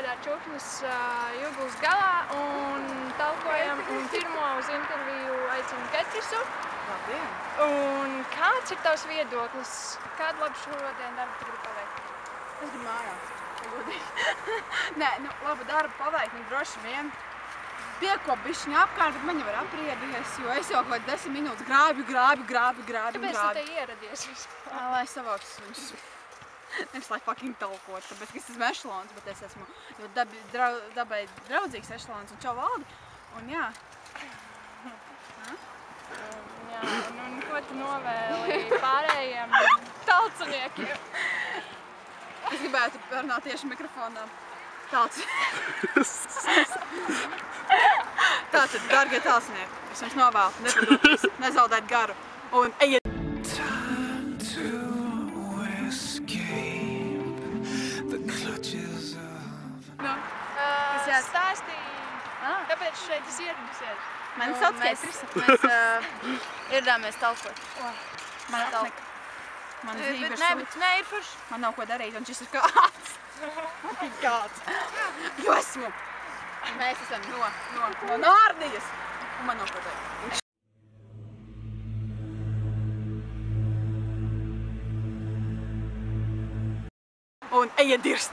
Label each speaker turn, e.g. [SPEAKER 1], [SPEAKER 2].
[SPEAKER 1] vārdā Čuknas Jugulas galā un talkojam un pirmo uz interviju aicinu Ketrisu.
[SPEAKER 2] Labdien!
[SPEAKER 1] Un kāds ir tavs viedoklis? Kādu labu šodien darbu tu gribi paveikt?
[SPEAKER 2] Es gribu mājās, godīgi. Nē, nu, labu darbu paveikt, nu, droši vien. Piekop bišķiņu apkārt, bet man jau ir apriedies, jo es jau kaut 10 minūtes grābju.
[SPEAKER 1] Kāpēc tu te ieradies vispār?
[SPEAKER 2] Lai savāks viņus. Nevis lai fucking talkot, tāpēc, ka es esmu ešalons, bet es esmu dabai draudzīgs ešalons un čau valdi. Un jā.
[SPEAKER 1] Jā, un ko tu novēli pārējiem talciniekiem?
[SPEAKER 2] Es gribētu parunāt tieši mikrofonā. Tātad, dargie talcinieki, es jums novēlu nepadoties, nezaudēt garu un ejiet!
[SPEAKER 1] Stāstīji, kāpēc šeit esi ieradusies?
[SPEAKER 2] Mani sauc Ketrisa.
[SPEAKER 3] Mēs ieradāmies talkot.
[SPEAKER 2] Man atliek. Man dzīve ir sūta.
[SPEAKER 3] Nē, ir forši.
[SPEAKER 2] Man nav ko darīt, un šis ir kāds. Kāds. Jo esmu. Mēs esam no Nārdijas. Un man nav ko darīt. Un ejiet dirst.